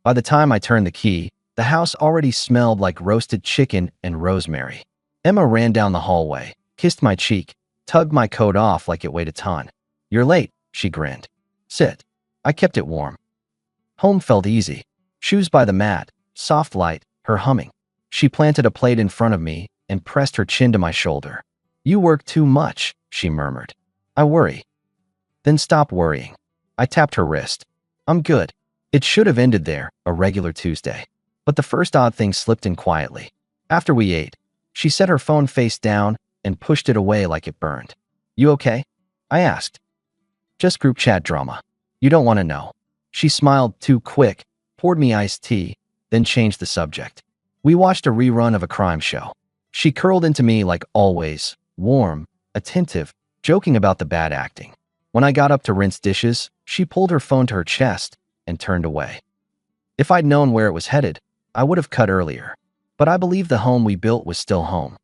By the time I turned the key, the house already smelled like roasted chicken and rosemary. Emma ran down the hallway, kissed my cheek, tugged my coat off like it weighed a ton. "You're late," she grinned. "Sit." I kept it warm. Home felt easy. Shoes by the mat, soft light, her humming. She planted a plate in front of me and pressed her chin to my shoulder. "You work too much," she murmured. "I worry." "Then stop worrying." I tapped her wrist. "I'm good." It should have ended there, a regular Tuesday. But the first odd thing slipped in quietly. After we ate, she set her phone face down and pushed it away like it burned. "You okay?" I asked. "Just group chat drama. You don't want to know." She smiled too quick, poured me iced tea, then changed the subject. We watched a rerun of a crime show. She curled into me like always, warm, attentive, joking about the bad acting. When I got up to rinse dishes, she pulled her phone to her chest and turned away. If I'd known where it was headed, I would have cut earlier. But I believed the home we built was still home.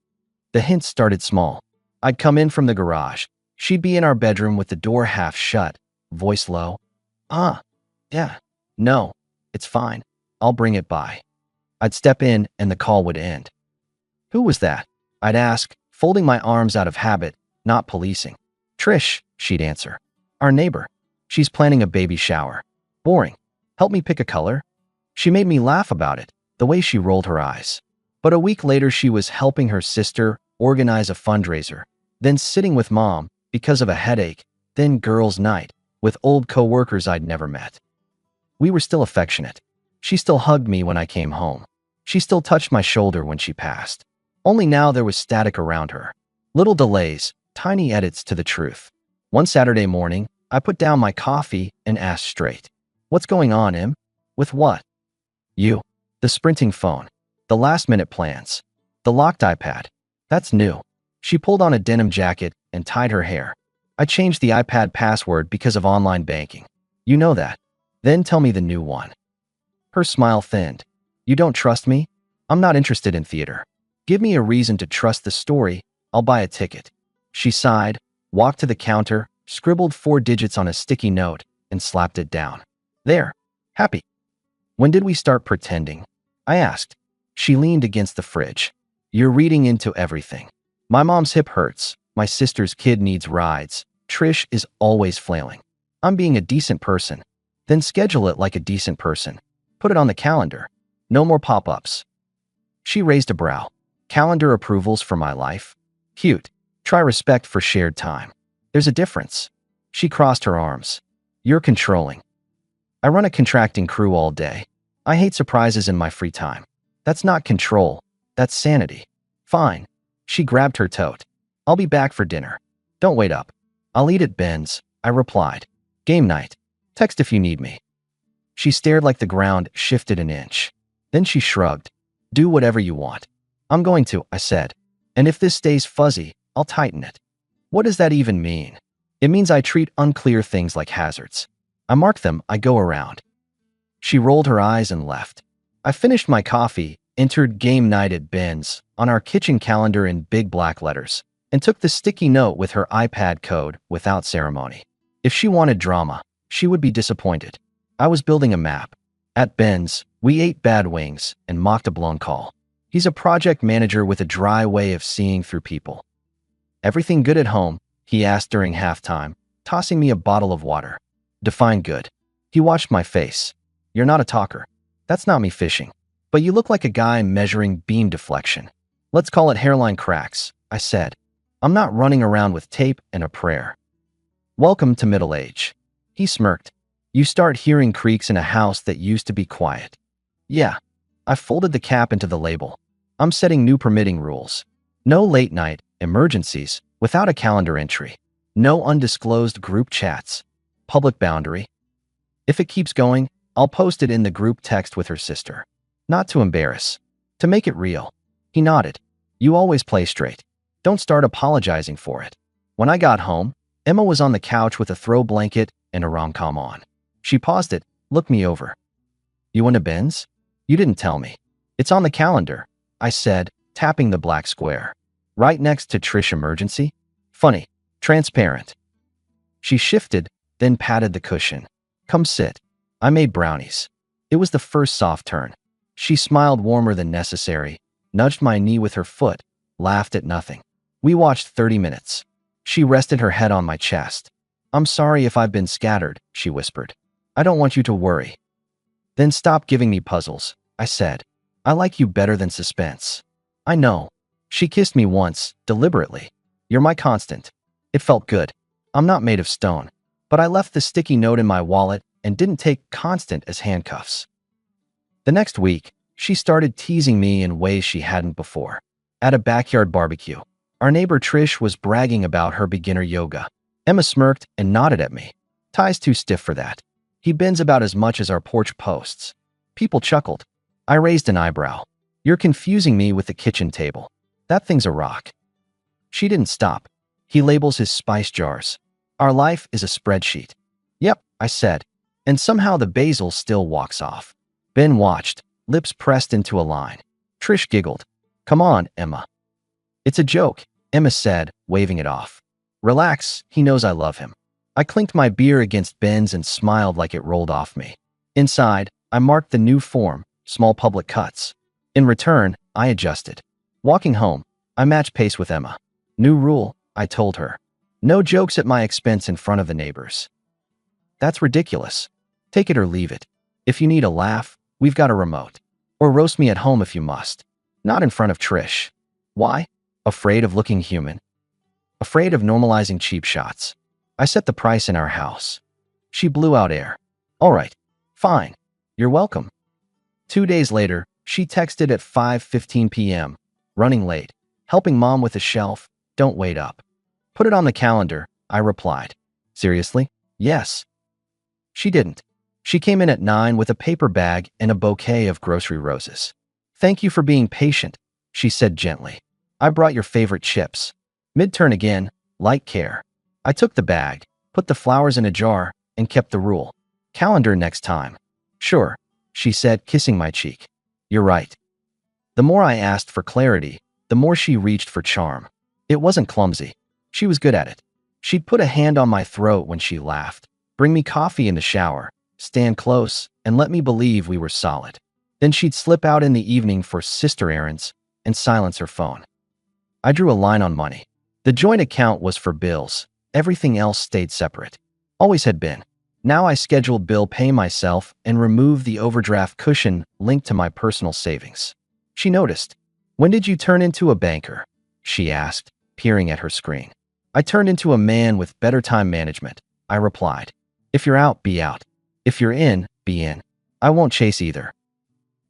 The hints started small. I'd come in from the garage. She'd be in our bedroom with the door half shut, voice low. Yeah, no, it's fine. I'll bring it by." I'd step in and the call would end. "Who was that?" I'd ask, folding my arms out of habit, not policing. "Trish," she'd answer. "Our neighbor. She's planning a baby shower." "Boring. Help me pick a color?" She made me laugh about it, the way she rolled her eyes. But a week later she was helping her sister organize a fundraiser, then sitting with mom because of a headache, then girls' night with old co-workers I'd never met. We were still affectionate. She still hugged me when I came home. She still touched my shoulder when she passed. Only now there was static around her. Little delays, tiny edits to the truth. One Saturday morning, I put down my coffee and asked straight, "What's going on, Em?" "With what?" "You." The sprinting phone. The last-minute plans. The locked iPad. "That's new." She pulled on a denim jacket and tied her hair. "I changed the iPad password because of online banking." "You know that." "Then tell me the new one." Her smile thinned. "You don't trust me? I'm not interested in theater. Give me a reason to trust the story. I'll buy a ticket." She sighed, walked to the counter, scribbled 4 digits on a sticky note, and slapped it down. "There. Happy." "When did we start pretending?" I asked. She leaned against the fridge. "You're reading into everything. My mom's hip hurts. My sister's kid needs rides. Trish is always flailing. I'm being a decent person. Then schedule it like a decent person. Put it on the calendar. No more pop-ups." She raised a brow. "Calendar approvals for my life? Cute. Try respect for shared time. There's a difference." She crossed her arms. "You're controlling." "I run a contracting crew all day. I hate surprises in my free time." "That's not control. That's sanity." "Fine." She grabbed her tote. "I'll be back for dinner. Don't wait up." "I'll eat at Ben's," I replied. "Game night. Text if you need me." She stared like the ground shifted an inch. Then she shrugged. "Do whatever you want." "I'm going to," I said. "And if this stays fuzzy, I'll tighten it." "What does that even mean?" "It means I treat unclear things like hazards. I mark them, I go around." She rolled her eyes and left. I finished my coffee, entered game night at Ben's on our kitchen calendar in big black letters, and took the sticky note with her iPad code without ceremony. If she wanted drama, she would be disappointed. I was building a map. At Ben's, we ate bad wings and mocked a blown call. He's a project manager with a dry way of seeing through people. "Everything good at home?" he asked during halftime, tossing me a bottle of water. "Define good." He watched my face. "You're not a talker." "That's not me fishing. But you look like a guy measuring beam deflection." "Let's call it hairline cracks," I said. "I'm not running around with tape and a prayer." "Welcome to middle age." He smirked. "You start hearing creaks in a house that used to be quiet." "Yeah." I folded the cap into the label. "I'm setting new permitting rules. No late night emergencies without a calendar entry. No undisclosed group chats. Public boundary. If it keeps going, I'll post it in the group text with her sister. Not to embarrass. To make it real." He nodded. "You always play straight. Don't start apologizing for it." When I got home, Emma was on the couch with a throw blanket and a rom-com on. She paused it, looked me over. "You went to Ben's?" "You didn't tell me." "It's on the calendar," I said, tapping the black square. "Right next to Trish emergency. Funny. Transparent." She shifted, then patted the cushion. "Come sit. I made brownies." It was the first soft turn. She smiled warmer than necessary, nudged my knee with her foot, laughed at nothing. We watched 30 minutes. She rested her head on my chest. "I'm sorry if I've been scattered," she whispered. "I don't want you to worry." "Then stop giving me puzzles," I said. "I like you better than suspense." "I know." She kissed me once, deliberately. "You're my constant." It felt good. I'm not made of stone. But I left the sticky note in my wallet and didn't take constant as handcuffs. The next week, she started teasing me in ways she hadn't before. At a backyard barbecue, our neighbor Trish was bragging about her beginner yoga. Emma smirked and nodded at me. "Ty's too stiff for that. He bends about as much as our porch posts." People chuckled. I raised an eyebrow. "You're confusing me with the kitchen table. That thing's a rock." She didn't stop. "He labels his spice jars. Our life is a spreadsheet." "Yep," I said. And somehow the basil still walks off. Ben watched, lips pressed into a line. Trish giggled. "Come on, Emma." "It's a joke," Emma said, waving it off. "Relax, he knows I love him." I clinked my beer against Ben's and smiled like it rolled off me. Inside, I marked the new form, small public cuts. In return, I adjusted. Walking home, I matched pace with Emma. "New rule," I told her. "No jokes at my expense in front of the neighbors." "That's ridiculous. Take it or leave it. If you need a laugh, we've got a remote. Or roast me at home if you must. Not in front of Trish." "Why?" "Afraid of looking human. Afraid of normalizing cheap shots. I set the price in our house." She blew out air. "All right. Fine. You're welcome." 2 days later, she texted at 5:15 p.m. "Running late. Helping mom with a shelf. Don't wait up." "Put it on the calendar," I replied. "Seriously?" "Yes." She didn't. She came in at 9 with a paper bag and a bouquet of grocery roses. "Thank you for being patient," she said gently. "I brought your favorite chips." Mid-turn again, like care. I took the bag, put the flowers in a jar, and kept the rule. "Calendar next time." "Sure," she said, kissing my cheek. "You're right." The more I asked for clarity, the more she reached for charm. It wasn't clumsy. She was good at it. She'd put a hand on my throat when she laughed, bring me coffee in the shower, stand close, and let me believe we were solid. Then she'd slip out in the evening for sister errands and silence her phone. I drew a line on money. The joint account was for bills. Everything else stayed separate. Always had been. Now I scheduled bill pay myself and removed the overdraft cushion linked to my personal savings. She noticed. "When did you turn into a banker?" she asked, peering at her screen. "I turned into a man with better time management," I replied. "If you're out, be out. If you're in, be in. I won't chase either."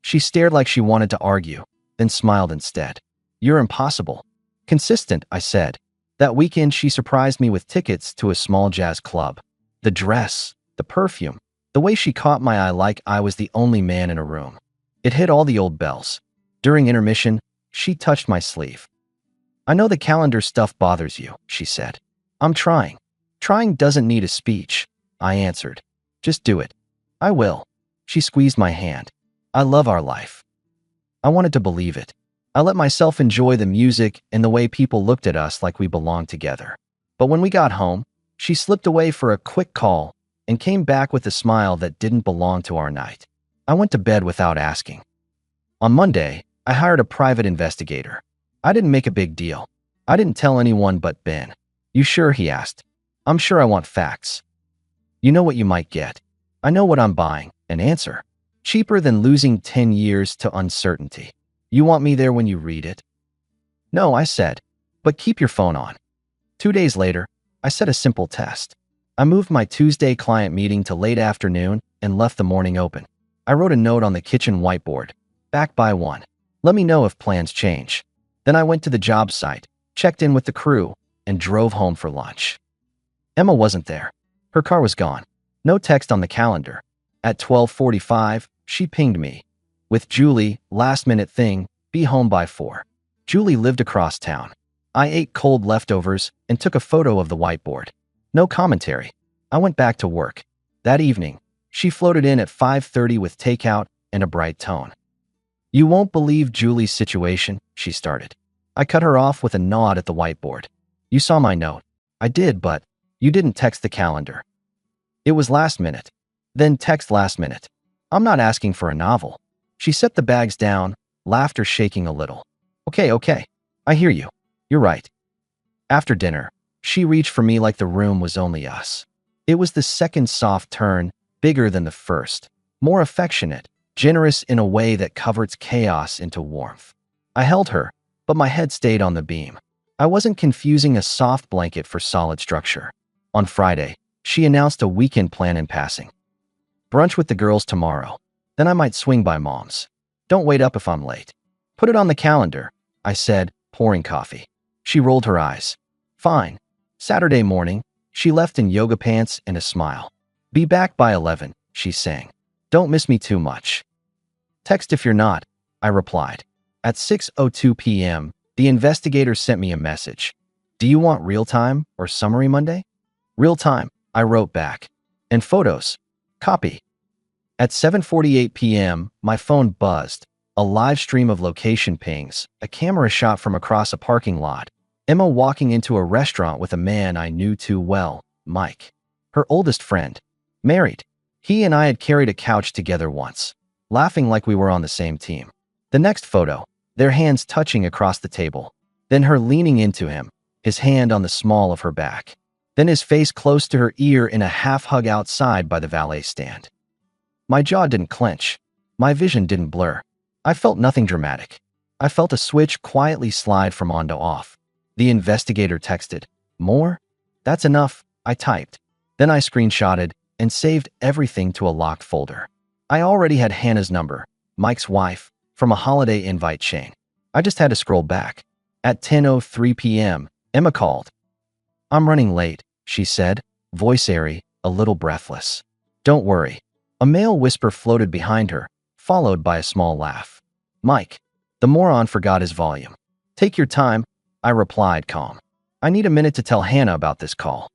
She stared like she wanted to argue, then smiled instead. "You're impossible." "Consistent," I said. That weekend, she surprised me with tickets to a small jazz club. The dress, the perfume, the way she caught my eye like I was the only man in a room. It hit all the old bells. During intermission, she touched my sleeve. "I know the calendar stuff bothers you," she said. "I'm trying." "Trying doesn't need a speech," I answered. "Just do it." "I will." She squeezed my hand. "I love our life." I wanted to believe it. I let myself enjoy the music and the way people looked at us like we belonged together. But when we got home, she slipped away for a quick call and came back with a smile that didn't belong to our night. I went to bed without asking. On Monday, I hired a private investigator. I didn't make a big deal. I didn't tell anyone but Ben. "You sure?" he asked. "I'm sure. I want facts." "You know what you might get." "I know what I'm buying." An answer. "Cheaper than losing 10 years to uncertainty." "You want me there when you read it?" "No," I said, "but keep your phone on." 2 days later, I set a simple test. I moved my Tuesday client meeting to late afternoon and left the morning open. I wrote a note on the kitchen whiteboard. "Back by 1. Let me know if plans change." Then I went to the job site, checked in with the crew, and drove home for lunch. Emma wasn't there. Her car was gone. No text on the calendar. At 12:45, she pinged me. "With Julie, last-minute thing, be home by 4. Julie lived across town. I ate cold leftovers and took a photo of the whiteboard. No commentary. I went back to work. That evening, she floated in at 5:30 with takeout and a bright tone. "You won't believe Julie's situation," she started. I cut her off with a nod at the whiteboard. "You saw my note." "I did, but you didn't text the calendar." "It was last minute." "Then text last minute." I'm not asking for a novel. She set the bags down, laughter shaking a little. Okay. I hear you. You're right. After dinner, she reached for me like the room was only us. It was the second soft turn, bigger than the first, more affectionate, generous in a way that converts chaos into warmth. I held her, but my head stayed on the beam. I wasn't confusing a soft blanket for solid structure. On Friday, she announced a weekend plan in passing. Brunch with the girls tomorrow. Then I might swing by Mom's. Don't wait up if I'm late. Put it on the calendar, I said, pouring coffee. She rolled her eyes. Fine. Saturday morning, she left in yoga pants and a smile. Be back by 11, she sang. Don't miss me too much. Text if you're not, I replied. At 6:02 p.m., the investigator sent me a message. Do you want real time or summary Monday? Real time, I wrote back. And photos. Copy. At 7:48 p.m., my phone buzzed. A live stream of location pings, a camera shot from across a parking lot. Emma walking into a restaurant with a man I knew too well, Mike. Her oldest friend. Married. He and I had carried a couch together once, laughing like we were on the same team. The next photo, their hands touching across the table. Then her leaning into him, his hand on the small of her back. Then his face close to her ear in a half-hug outside by the valet stand. My jaw didn't clench. My vision didn't blur. I felt nothing dramatic. I felt a switch quietly slide from on to off. The investigator texted. More? That's enough, I typed. Then I screenshotted and saved everything to a locked folder. I already had Hannah's number, Mike's wife, from a holiday invite chain. I just had to scroll back. At 10:03 p.m., Emma called. I'm running late, she said, voice airy, a little breathless. Don't worry. A male whisper floated behind her, followed by a small laugh. Mike. The moron forgot his volume. Take your time, I replied, calm. I need a minute to tell Hannah about this call.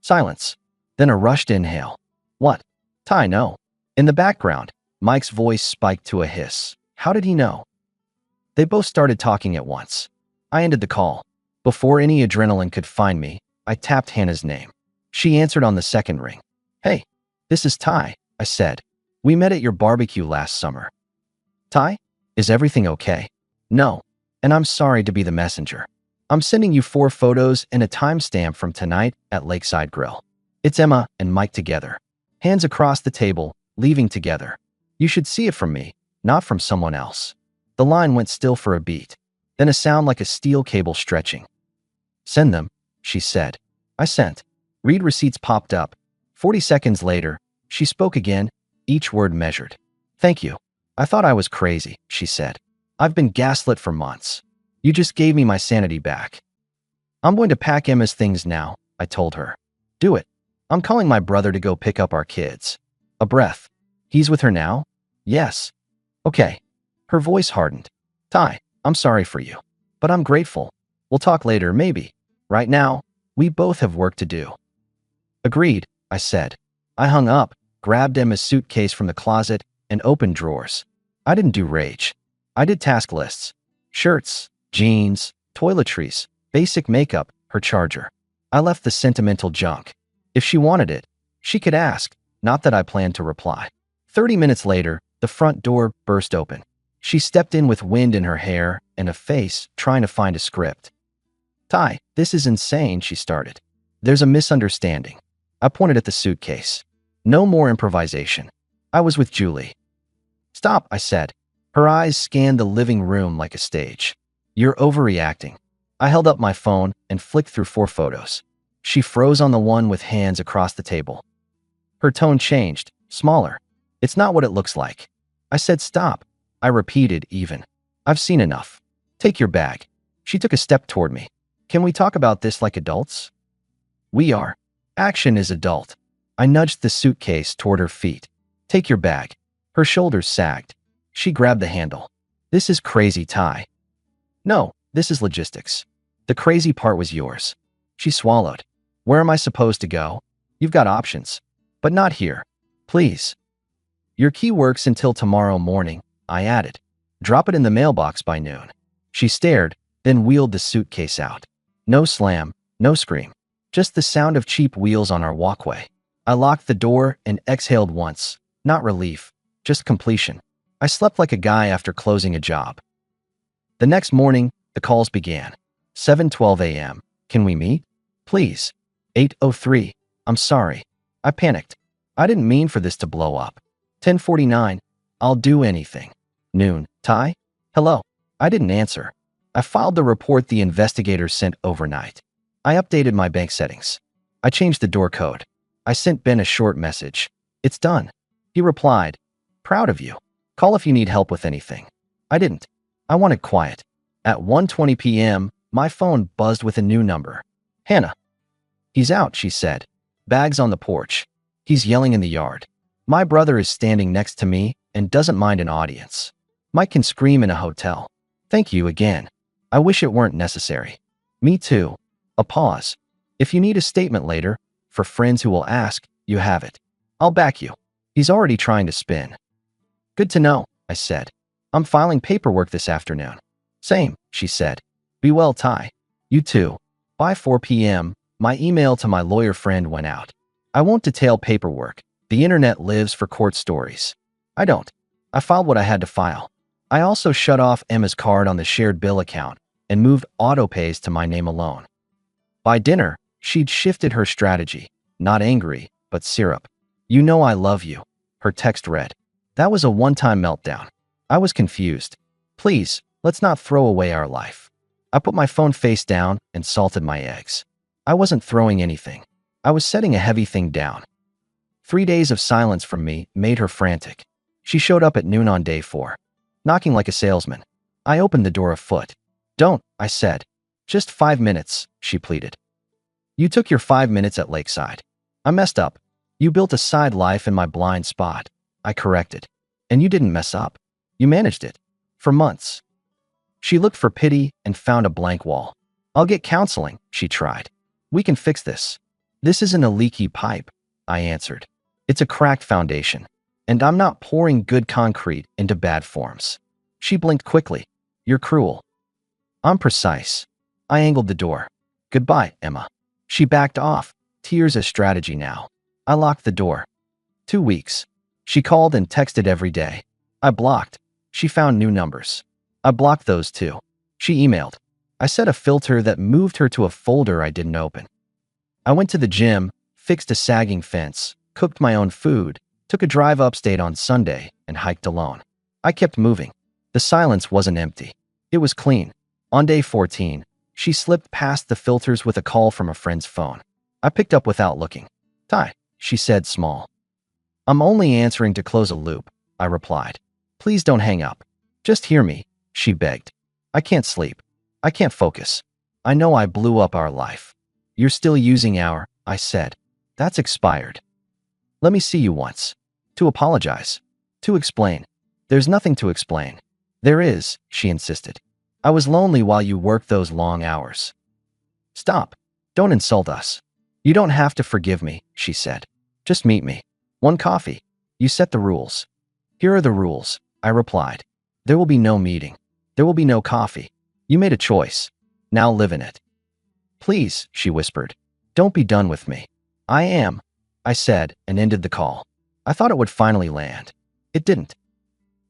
Silence. Then a rushed inhale. What? Ty, no. In the background, Mike's voice spiked to a hiss. How did he know? They both started talking at once. I ended the call. Before any adrenaline could find me, I tapped Hannah's name. She answered on the second ring. Hey, this is Ty, I said. We met at your barbecue last summer. Ty? Is everything okay? No. And I'm sorry to be the messenger. I'm sending you 4 photos and a timestamp from tonight at Lakeside Grill. It's Emma and Mike together. Hands across the table, leaving together. You should see it from me, not from someone else. The line went still for a beat. Then a sound like a steel cable stretching. Send them, she said. I sent. Read receipts popped up. 40 seconds later, she spoke again, each word measured. Thank you. I thought I was crazy, she said. I've been gaslit for months. You just gave me my sanity back. I'm going to pack Emma's things now, I told her. Do it. I'm calling my brother to go pick up our kids. A breath. He's with her now? Yes. Okay. Her voice hardened. Ty, I'm sorry for you. But I'm grateful. We'll talk later, maybe. Right now, we both have work to do. Agreed, I said. I hung up, grabbed Emma's suitcase from the closet, and opened drawers. I didn't do rage. I did task lists. Shirts, jeans, toiletries, basic makeup, her charger. I left the sentimental junk. If she wanted it, she could ask, not that I planned to reply. 30 minutes later, the front door burst open. She stepped in with wind in her hair and a face trying to find a script. Ty, this is insane, she started. There's a misunderstanding. I pointed at the suitcase. No more improvisation. I was with Julie. Stop, I said. Her eyes scanned the living room like a stage. You're overreacting. I held up my phone and flicked through 4 photos. She froze on the one with hands across the table. Her tone changed, smaller. It's not what it looks like. I said stop. I repeated even. I've seen enough. Take your bag. She took a step toward me. Can we talk about this like adults? We are. Action is adult. I nudged the suitcase toward her feet. Take your bag. Her shoulders sagged. She grabbed the handle. This is crazy, Ty. No, this is logistics. The crazy part was yours. She swallowed. Where am I supposed to go? You've got options. But not here. Please. Your key works until tomorrow morning, I added. Drop it in the mailbox by noon. She stared, then wheeled the suitcase out. No slam, no scream. Just the sound of cheap wheels on our walkway. I locked the door and exhaled once. Not relief, just completion. I slept like a guy after closing a job. The next morning, the calls began. 7:12 a.m. Can we meet? Please. 8:03. I'm sorry. I panicked. I didn't mean for this to blow up. 10:49. I'll do anything. Noon. Ty? Hello. I didn't answer. I filed the report the investigators sent overnight. I updated my bank settings. I changed the door code. I sent Ben a short message. It's done. He replied, proud of you. Call if you need help with anything. I didn't. I wanted quiet. At 1:20 p.m., my phone buzzed with a new number. Hannah. He's out, she said. Bags on the porch. He's yelling in the yard. My brother is standing next to me and doesn't mind an audience. Mike can scream in a hotel. Thank you again. I wish it weren't necessary. Me too. A pause. If you need a statement later, for friends who will ask, you have it. I'll back you. He's already trying to spin. Good to know, I said. I'm filing paperwork this afternoon. Same, she said. Be well, Ty. You too. By 4 p.m., my email to my lawyer friend went out. I won't detail paperwork. The internet lives for court stories. I don't. I filed what I had to file. I also shut off Emma's card on the shared bill account and moved autopays to my name alone. By dinner, she'd shifted her strategy. Not angry, but syrup. You know I love you. Her text read. That was a one-time meltdown. I was confused. Please, let's not throw away our life. I put my phone face down and salted my eggs. I wasn't throwing anything. I was setting a heavy thing down. 3 days of silence from me made her frantic. She showed up at noon on day 4, knocking like a salesman. I opened the door a foot. Don't, I said. Just 5 minutes, she pleaded. You took your 5 minutes at Lakeside. I messed up. You built a side life in my blind spot. I corrected. And you didn't mess up. You managed it. For months. She looked for pity and found a blank wall. I'll get counseling, she tried. We can fix this. This isn't a leaky pipe, I answered. It's a cracked foundation. And I'm not pouring good concrete into bad forms. She blinked quickly. You're cruel. I'm precise. I angled the door. Goodbye, Emma. She backed off. Tears a strategy now. I locked the door. 2 weeks. She called and texted every day. I blocked. She found new numbers. I blocked those too. She emailed. I set a filter that moved her to a folder I didn't open. I went to the gym, fixed a sagging fence, cooked my own food, took a drive upstate on Sunday, and hiked alone. I kept moving. The silence wasn't empty. It was clean. On day 14, she slipped past the filters with a call from a friend's phone. I picked up without looking. Ty, she said, small. I'm only answering to close a loop, I replied. Please don't hang up. Just hear me, she begged. I can't sleep. I can't focus. I know I blew up our life. You're still using our, I said. That's expired. Let me see you once. To apologize. To explain. There's nothing to explain. There is, she insisted. I was lonely while you worked those long hours. Stop. Don't insult us. You don't have to forgive me, she said. Just meet me. 1 coffee. You set the rules. Here are the rules, I replied. There will be no meeting. There will be no coffee. You made a choice. Now live in it. Please, she whispered. Don't be done with me. I am, I said, and ended the call. I thought it would finally land. It didn't.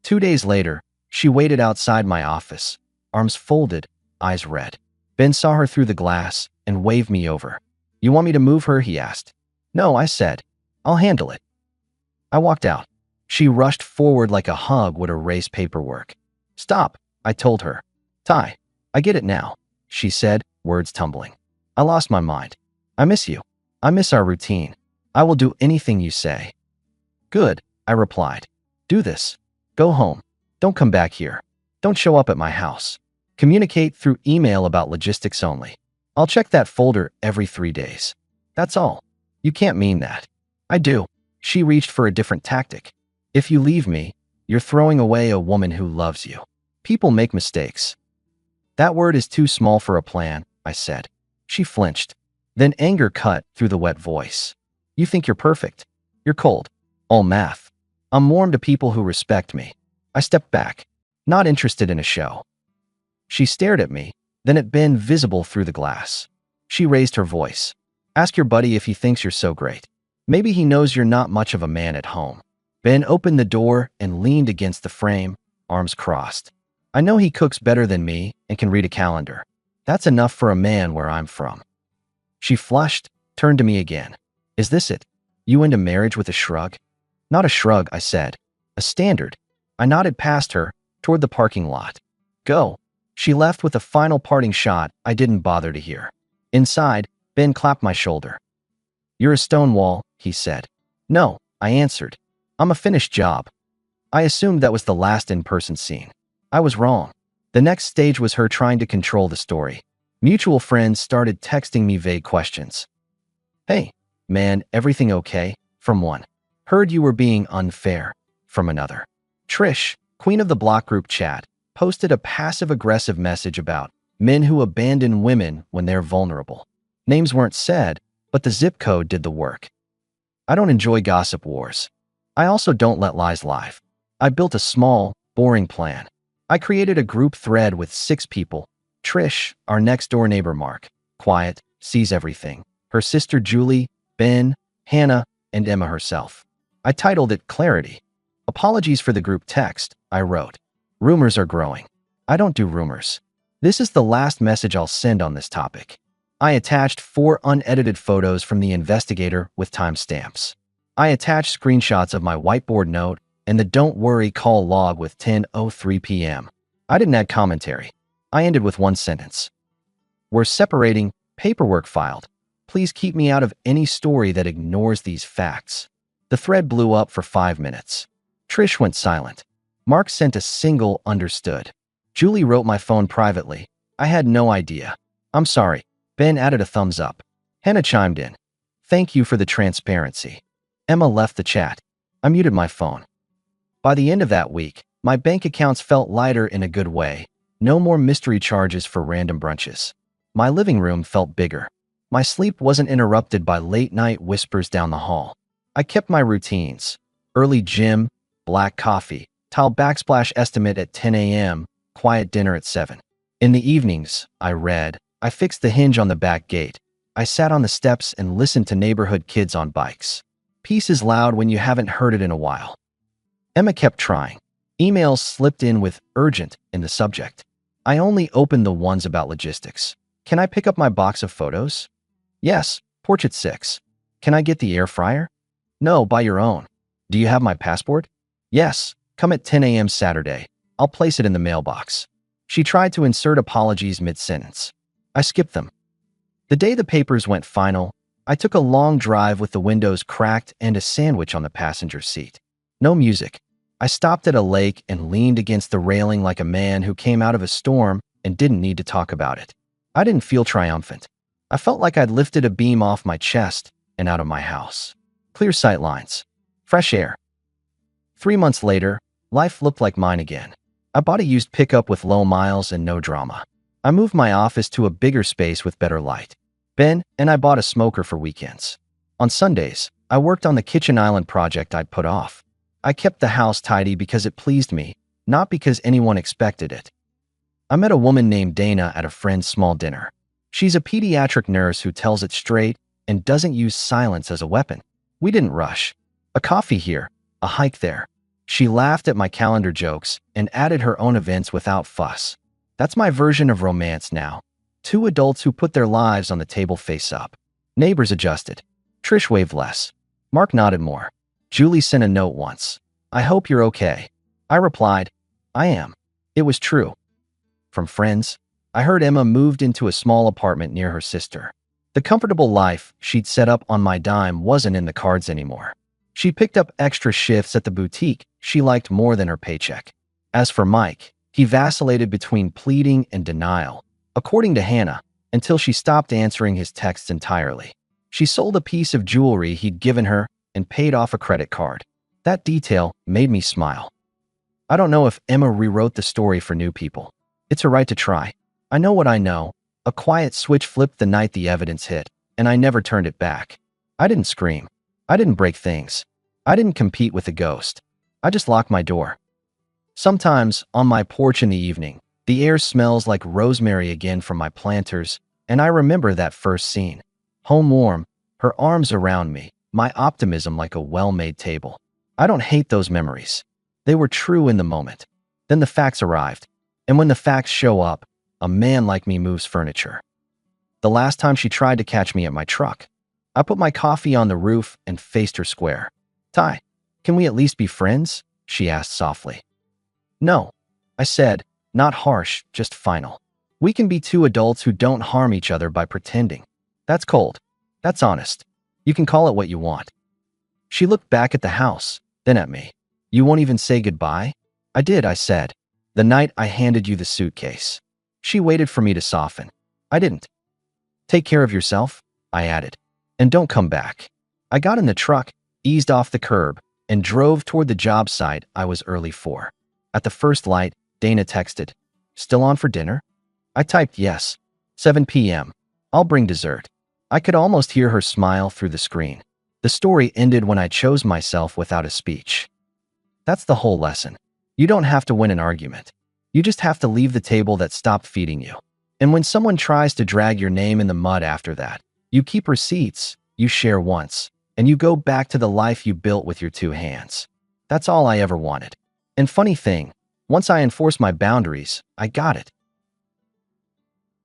2 days later, she waited outside my office, arms folded, eyes red. Ben saw her through the glass and waved me over. You want me to move her? He asked. No, I said. I'll handle it. I walked out. She rushed forward like a hug would erase paperwork. Stop, I told her. Ty, I get it now, she said, words tumbling. I lost my mind. I miss you. I miss our routine. I will do anything you say. Good, I replied. Do this. Go home. Don't come back here. Don't show up at my house. Communicate through email about logistics only. I'll check that folder every 3 days. That's all. You can't mean that. I do. She reached for a different tactic. If you leave me, you're throwing away a woman who loves you. People make mistakes. That word is too small for a plan, I said. She flinched. Then anger cut through the wet voice. You think you're perfect. You're cold. All math. I'm warm to people who respect me. I stepped back, not interested in a show. She stared at me, then at Ben visible through the glass. She raised her voice. Ask your buddy if he thinks you're so great. Maybe he knows you're not much of a man at home. Ben opened the door and leaned against the frame, arms crossed. I know he cooks better than me and can read a calendar. That's enough for a man where I'm from. She flushed, turned to me again. Is this it? You into marriage with a shrug? Not a shrug, I said. A standard. I nodded past her, toward the parking lot. Go. She left with a final parting shot I didn't bother to hear. Inside, Ben clapped my shoulder. You're a stonewall, he said. No, I answered. I'm a finished job. I assumed that was the last in-person scene. I was wrong. The next stage was her trying to control the story. Mutual friends started texting me vague questions. Hey, man, everything okay? From one. Heard you were being unfair. From another. Trish, queen of the block group chat, posted a passive-aggressive message about men who abandon women when they're vulnerable. Names weren't said, but the zip code did the work. I don't enjoy gossip wars. I also don't let lies live. I built a small, boring plan. I created a group thread with 6 people. Trish, our next-door neighbor Mark, quiet, sees everything. Her sister Julie, Ben, Hannah, and Emma herself. I titled it Clarity. Apologies for the group text, I wrote. Rumors are growing. I don't do rumors. This is the last message I'll send on this topic. I attached 4 unedited photos from the investigator with timestamps. I attached screenshots of my whiteboard note and the don't worry call log with 10:03 p.m. I didn't add commentary. I ended with one sentence. We're separating, paperwork filed. Please keep me out of any story that ignores these facts. The thread blew up for 5 minutes. Trish went silent. Mark sent a single understood. Julie wrote my phone privately. I had no idea. I'm sorry. Ben added a thumbs up. Hannah chimed in. Thank you for the transparency. Emma left the chat. I muted my phone. By the end of that week, my bank accounts felt lighter in a good way. No more mystery charges for random brunches. My living room felt bigger. My sleep wasn't interrupted by late-night whispers down the hall. I kept my routines. Early gym, black coffee, tile backsplash estimate at 10 a.m., quiet dinner at 7. In the evenings, I read. I fixed the hinge on the back gate. I sat on the steps and listened to neighborhood kids on bikes. Peace is loud when you haven't heard it in a while. Emma kept trying. Emails slipped in with urgent in the subject. I only opened the ones about logistics. Can I pick up my box of photos? Yes, porch at 6. Can I get the air fryer? No, buy your own. Do you have my passport? Yes, come at 10 a.m. Saturday. I'll place it in the mailbox. She tried to insert apologies mid-sentence. I skipped them. The day the papers went final, I took a long drive with the windows cracked and a sandwich on the passenger seat. No music. I stopped at a lake and leaned against the railing like a man who came out of a storm and didn't need to talk about it. I didn't feel triumphant. I felt like I'd lifted a beam off my chest and out of my house. Clear sight lines. Fresh air. 3 months later, life looked like mine again. I bought a used pickup with low miles and no drama. I moved my office to a bigger space with better light. Ben and I bought a smoker for weekends. On Sundays, I worked on the kitchen island project I'd put off. I kept the house tidy because it pleased me, not because anyone expected it. I met a woman named Dana at a friend's small dinner. She's a pediatric nurse who tells it straight and doesn't use silence as a weapon. We didn't rush. A coffee here, a hike there. She laughed at my calendar jokes and added her own events without fuss. That's my version of romance now. 2 adults who put their lives on the table face up. Neighbors adjusted. Trish waved less. Mark nodded more. Julie sent a note once. I hope you're okay. I replied, I am. It was true. From friends, I heard Emma moved into a small apartment near her sister. The comfortable life she'd set up on my dime wasn't in the cards anymore. She picked up extra shifts at the boutique she liked more than her paycheck. As for Mike, he vacillated between pleading and denial, according to Hannah, until she stopped answering his texts entirely. She sold a piece of jewelry he'd given her and paid off a credit card. That detail made me smile. I don't know if Emma rewrote the story for new people. It's her right to try. I know what I know. A quiet switch flipped the night the evidence hit, and I never turned it back. I didn't scream. I didn't break things. I didn't compete with the ghost. I just locked my door. Sometimes, on my porch in the evening, the air smells like rosemary again from my planters, and I remember that first scene. Home warm, her arms around me, my optimism like a well-made table. I don't hate those memories. They were true in the moment. Then the facts arrived. And when the facts show up, a man like me moves furniture. The last time she tried to catch me at my truck, I put my coffee on the roof and faced her square. Ty, can we at least be friends? She asked softly. No, I said, not harsh, just final. We can be two adults who don't harm each other by pretending. That's cold. That's honest. You can call it what you want. She looked back at the house, then at me. You won't even say goodbye? I did, I said. The night I handed you the suitcase. She waited for me to soften. I didn't. Take care of yourself, I added. And don't come back. I got in the truck, eased off the curb, and drove toward the job site I was early for. At the first light, Dana texted, "Still on for dinner?" I typed yes. 7 p.m. I'll bring dessert. I could almost hear her smile through the screen. The story ended when I chose myself without a speech. That's the whole lesson. You don't have to win an argument. You just have to leave the table that stopped feeding you. And when someone tries to drag your name in the mud after that, you keep receipts, you share once, and you go back to the life you built with your two hands. That's all I ever wanted. And funny thing, once I enforced my boundaries, I got it.